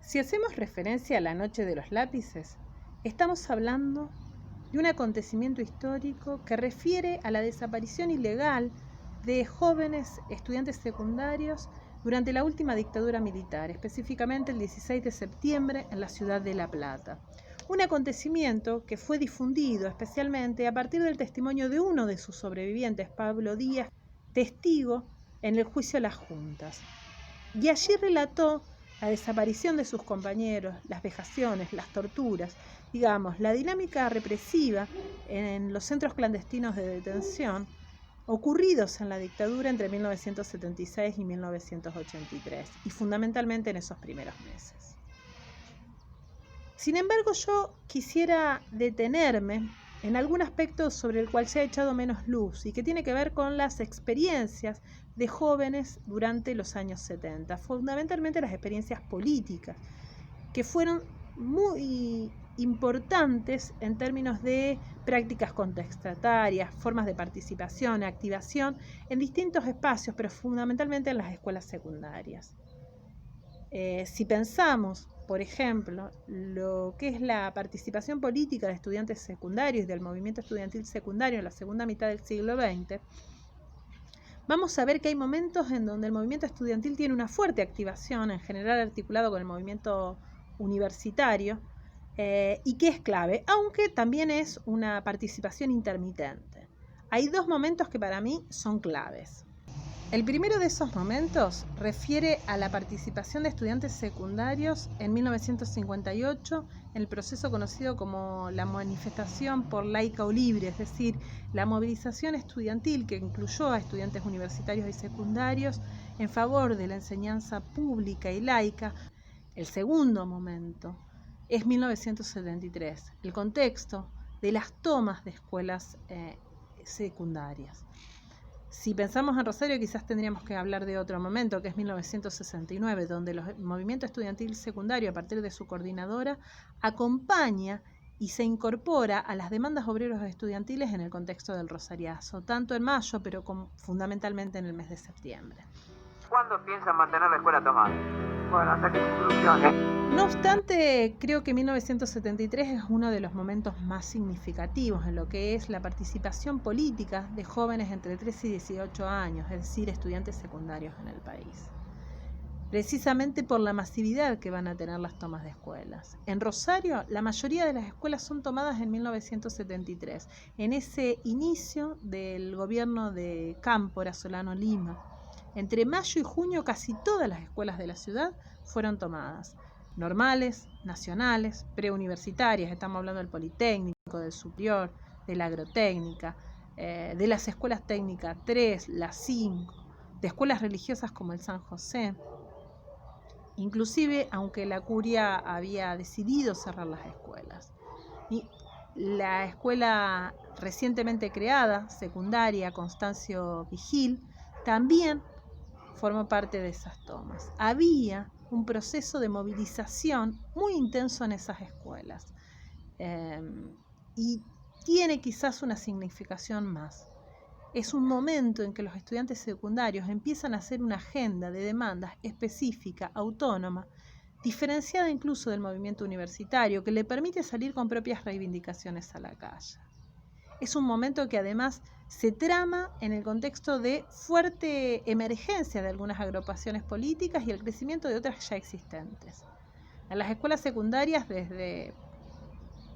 Si hacemos referencia a la Noche de los Lápices, estamos hablando de un acontecimiento histórico que refiere a la desaparición ilegal de jóvenes estudiantes secundarios durante la última dictadura militar, específicamente el 16 de septiembre en la ciudad de La Plata. Un acontecimiento que fue difundido especialmente a partir del testimonio de uno de sus sobrevivientes, Pablo Díaz, testigo en el juicio a las juntas. Y allí relató la desaparición de sus compañeros, las vejaciones, las torturas, digamos, la dinámica represiva en los centros clandestinos de detención ocurridos en la dictadura entre 1976 y 1983, y fundamentalmente en esos primeros meses. Sin embargo, yo quisiera detenerme en algún aspecto sobre el cual se ha echado menos luz y que tiene que ver con las experiencias de jóvenes durante los años 70, fundamentalmente las experiencias políticas, que fueron muy importantes en términos de prácticas contestatarias, formas de participación, activación en distintos espacios, pero fundamentalmente en las escuelas secundarias. Si pensamos, por ejemplo, lo que es la participación política de estudiantes secundarios y del movimiento estudiantil secundario en la segunda mitad del siglo XX, vamos a ver que hay momentos en donde el movimiento estudiantil tiene una fuerte activación, en general articulado con el movimiento universitario, y que es clave, aunque también es una participación intermitente. Hay dos momentos que para mí son claves. El primero de esos momentos refiere a la participación de estudiantes secundarios en 1958 en el proceso conocido como la manifestación por laica o libre, es decir, la movilización estudiantil que incluyó a estudiantes universitarios y secundarios en favor de la enseñanza pública y laica. El segundo momento es 1973, el contexto de las tomas de escuelas secundarias. Si pensamos en Rosario, quizás tendríamos que hablar de otro momento, que es 1969, donde el movimiento estudiantil secundario, a partir de su coordinadora, acompaña y se incorpora a las demandas obreros estudiantiles en el contexto del Rosariazo, tanto en mayo, pero fundamentalmente en el mes de septiembre. ¿Cuándo piensan mantener la escuela tomada? Bueno, hasta que conclusiones. No obstante, creo que 1973 es uno de los momentos más significativos en lo que es la participación política de jóvenes entre 13 y 18 años, es decir, estudiantes secundarios en el país. Precisamente por la masividad que van a tener las tomas de escuelas. En Rosario, la mayoría de las escuelas son tomadas en 1973, en ese inicio del gobierno de Cámpora, Solano Lima. Entre mayo y junio casi todas las escuelas de la ciudad fueron tomadas. Normales, nacionales, preuniversitarias, estamos hablando del Politécnico, del Superior, de la Agrotécnica, de las escuelas técnicas 3, las 5, de escuelas religiosas como el San José. Inclusive, aunque la curia había decidido cerrar las escuelas. Y la escuela recientemente creada, secundaria, Constancio Vigil, también formó parte de esas tomas. Había un proceso de movilización muy intenso en esas escuelas y tiene quizás una significación más. Es un momento en que los estudiantes secundarios empiezan a hacer una agenda de demandas específica, autónoma, diferenciada incluso del movimiento universitario, que le permite salir con propias reivindicaciones a la calle. Es un momento que además se trama en el contexto de fuerte emergencia de algunas agrupaciones políticas y el crecimiento de otras ya existentes. En las escuelas secundarias, desde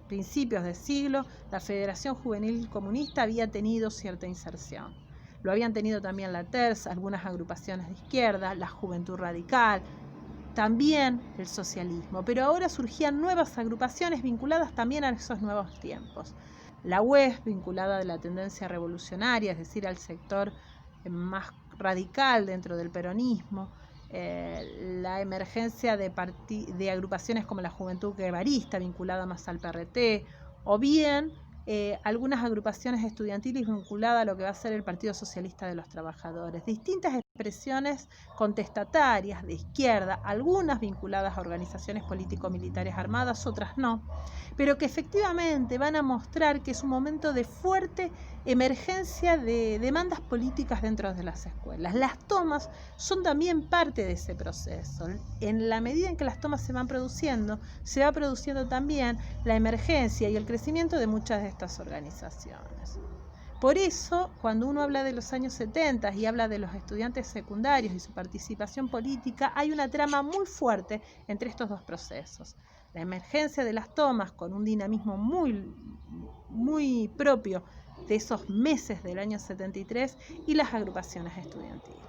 principios de siglo, la Federación Juvenil Comunista había tenido cierta inserción. Lo habían tenido también la TERS, algunas agrupaciones de izquierda, la Juventud Radical, también el socialismo. Pero ahora surgían nuevas agrupaciones vinculadas también a esos nuevos tiempos. La UES, vinculada a la tendencia revolucionaria, es decir, al sector más radical dentro del peronismo, la emergencia de agrupaciones como la Juventud Guevarista, vinculada más al PRT, o bien algunas agrupaciones estudiantiles vinculadas a lo que va a ser el Partido Socialista de los Trabajadores. Distintas expresiones contestatarias de izquierda, algunas vinculadas a organizaciones político-militares armadas, otras no, pero que efectivamente van a mostrar que es un momento de fuerte emergencia de demandas políticas dentro de las escuelas. Las tomas son también parte de ese proceso. En la medida en que las tomas se van produciendo, se va produciendo también la emergencia y el crecimiento de muchas de estas organizaciones. Por eso, cuando uno habla de los años 70 y habla de los estudiantes secundarios y su participación política, hay una trama muy fuerte entre estos dos procesos. La emergencia de las tomas con un dinamismo muy propio de esos meses del año 73 y las agrupaciones estudiantiles.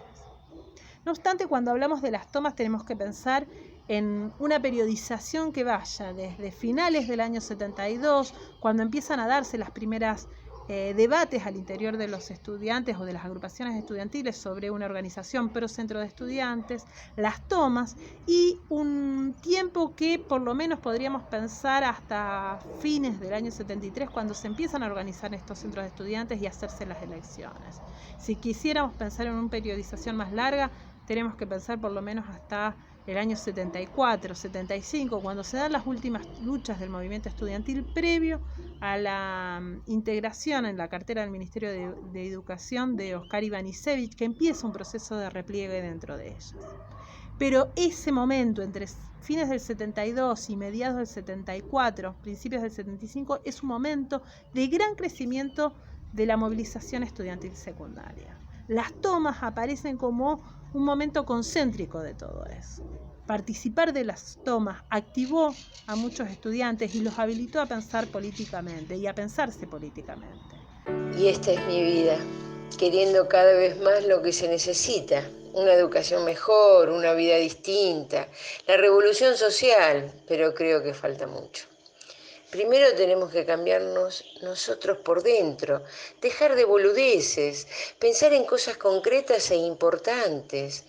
No obstante, cuando hablamos de las tomas tenemos que pensar en una periodización que vaya desde finales del año 72, cuando empiezan a darse las primeras debates al interior de los estudiantes o de las agrupaciones estudiantiles sobre una organización pro centro de estudiantes, las tomas y un tiempo que por lo menos podríamos pensar hasta fines del año 73, cuando se empiezan a organizar estos centros de estudiantes y a hacerse las elecciones. Si quisiéramos pensar en una periodización más larga, tenemos que pensar por lo menos hasta el año 74, 75, cuando se dan las últimas luchas del movimiento estudiantil previo a la integración en la cartera del Ministerio de Educación de Oscar Ivanišević, que empieza un proceso de repliegue dentro de ellas. Pero ese momento entre fines del 72 y mediados del 74, principios del 75, es un momento de gran crecimiento de la movilización estudiantil secundaria. Las tomas aparecen como un momento concéntrico de todo eso. Participar de las tomas activó a muchos estudiantes y los habilitó a pensar políticamente y a pensarse políticamente. Y esta es mi vida, queriendo cada vez más lo que se necesita, una educación mejor, una vida distinta, la revolución social, pero creo que falta mucho. Primero tenemos que cambiarnos nosotros por dentro, dejar de boludeces, pensar en cosas concretas e importantes.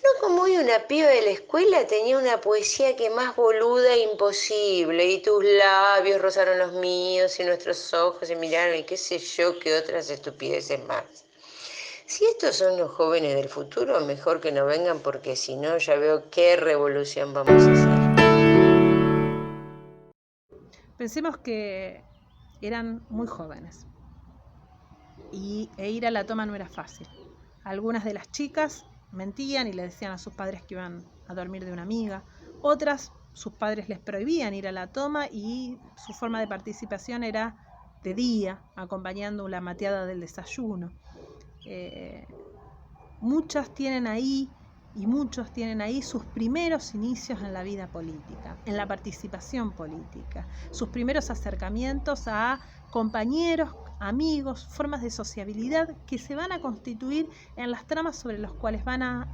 No como hoy una piba de la escuela tenía una poesía que más boluda imposible, y tus labios rozaron los míos y nuestros ojos se miraron y qué sé yo, qué otras estupideces más. Si estos son los jóvenes del futuro, mejor que no vengan, porque si no ya veo qué revolución vamos a hacer. Pensemos que eran muy jóvenes e ir a la toma no era fácil. Algunas de las chicas mentían y le decían a sus padres que iban a dormir de una amiga. Otras, sus padres les prohibían ir a la toma y su forma de participación era de día, acompañando la mateada del desayuno. Muchas tienen ahí y muchos tienen ahí sus primeros inicios en la vida política, en la participación política, sus primeros acercamientos a compañeros, amigos, formas de sociabilidad que se van a constituir en las tramas sobre las cuales van a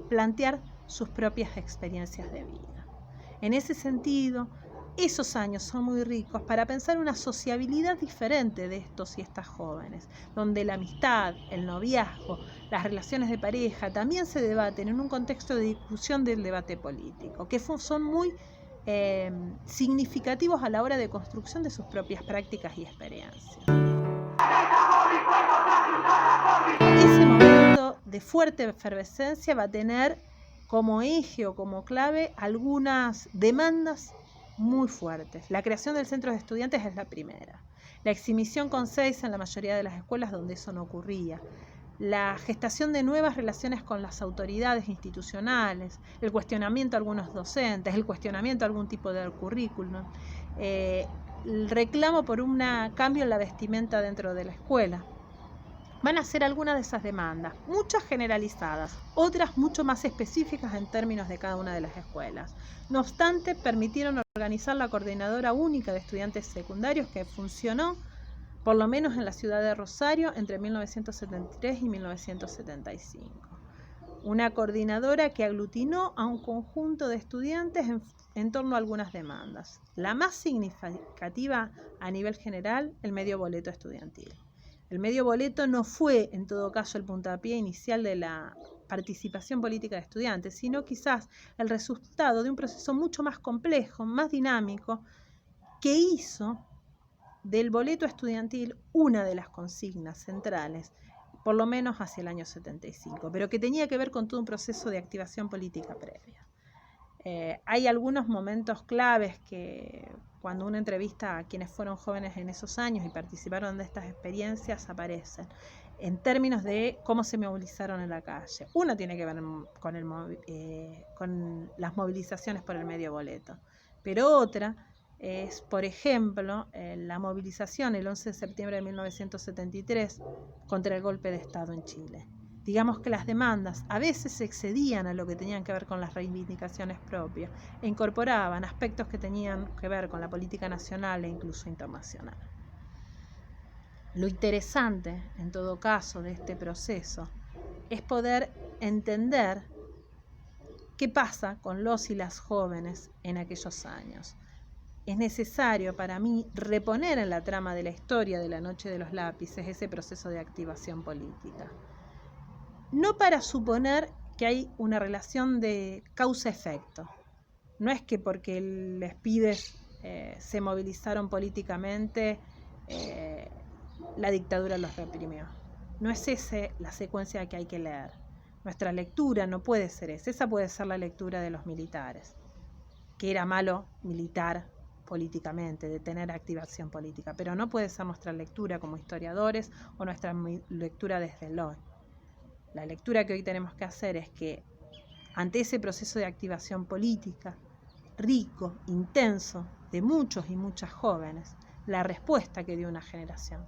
plantear sus propias experiencias de vida. En ese sentido, esos años son muy ricos para pensar una sociabilidad diferente de estos y estas jóvenes, donde la amistad, el noviazgo, las relaciones de pareja también se debaten en un contexto de discusión del debate político, que son muy significativos a la hora de construcción de sus propias prácticas y experiencias. Ese momento de fuerte efervescencia va a tener como eje o como clave algunas demandas muy fuertes. La creación del centro de estudiantes es la primera. La exhibición con 6 en la mayoría de las escuelas donde eso no ocurría. La gestación de nuevas relaciones con las autoridades institucionales, el cuestionamiento a algunos docentes, el cuestionamiento a algún tipo de currículum, el reclamo por un cambio en la vestimenta dentro de la escuela. Van a ser algunas de esas demandas, muchas generalizadas, otras mucho más específicas en términos de cada una de las escuelas. No obstante, permitieron organizar la Coordinadora Única de Estudiantes Secundarios, que funcionó por lo menos en la ciudad de Rosario entre 1973 y 1975. Una coordinadora que aglutinó a un conjunto de estudiantes en torno a algunas demandas. La más significativa a nivel general, el medio boleto estudiantil. El medio boleto no fue, en todo caso, el puntapié inicial de la participación política de estudiantes, sino quizás el resultado de un proceso mucho más complejo, más dinámico, que hizo del boleto estudiantil una de las consignas centrales, por lo menos hacia el año 75, pero que tenía que ver con todo un proceso de activación política previa. Hay algunos momentos claves que cuando uno entrevista a quienes fueron jóvenes en esos años y participaron de estas experiencias, aparecen en términos de cómo se movilizaron en la calle. Uno tiene que ver con las movilizaciones por el medio boleto, pero otra es, por ejemplo, la movilización el 11 de septiembre de 1973 contra el golpe de Estado en Chile. Digamos que las demandas a veces excedían a lo que tenían que ver con las reivindicaciones propias e incorporaban aspectos que tenían que ver con la política nacional e incluso internacional. Lo interesante, en todo caso, de este proceso es poder entender qué pasa con los y las jóvenes en aquellos años. Es necesario para mí reponer en la trama de la historia de la Noche de los Lápices ese proceso de activación política. No para suponer que hay una relación de causa-efecto. No es que porque los pibes se movilizaron políticamente, la dictadura los reprimió. No es esa la secuencia que hay que leer. Nuestra lectura no puede ser esa. Esa puede ser la lectura de los militares, que era malo militar políticamente, de tener activación política, pero no puede ser nuestra lectura como historiadores o nuestra lectura desde el hoy. La lectura que hoy tenemos que hacer es que ante ese proceso de activación política, rico, intenso, de muchos y muchas jóvenes, la respuesta que dio una generación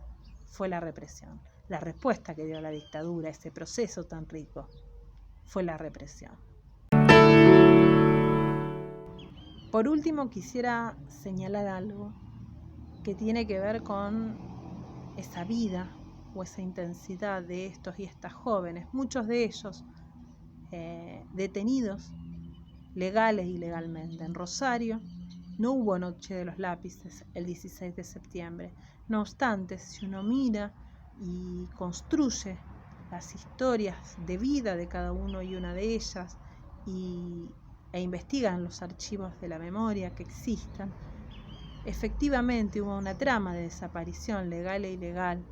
fue la represión. La respuesta que dio la dictadura, ese proceso tan rico, fue la represión. Por último, quisiera señalar algo que tiene que ver con esa vida o esa intensidad de estos y estas jóvenes, muchos de ellos detenidos legales y ilegalmente. En Rosario no hubo Noche de los Lápices el 16 de septiembre. No obstante, si uno mira y construye las historias de vida de cada uno y una de ellas e investigan los archivos de la memoria que existan, efectivamente hubo una trama de desaparición legal e ilegal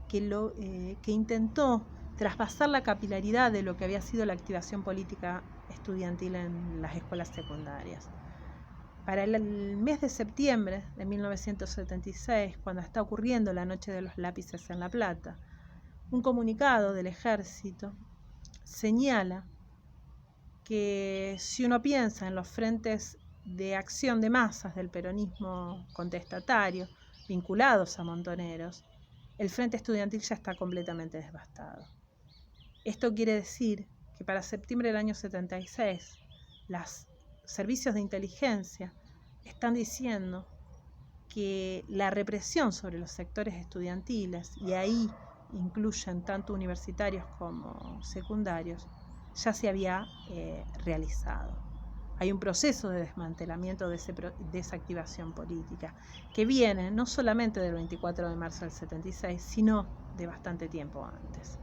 que intentó traspasar la capilaridad de lo que había sido la activación política estudiantil en las escuelas secundarias. Para el mes de septiembre de 1976, cuando está ocurriendo la Noche de los Lápices en La Plata, un comunicado del Ejército señala que si uno piensa en los frentes de acción de masas del peronismo contestatario vinculados a Montoneros, el frente estudiantil ya está completamente devastado. Esto quiere decir que para septiembre del año 76, los servicios de inteligencia están diciendo que la represión sobre los sectores estudiantiles, y ahí incluyen tanto universitarios como secundarios, ya se había realizado. Hay un proceso de desmantelamiento de esa activación política que viene no solamente del 24 de marzo del 76, sino de bastante tiempo antes.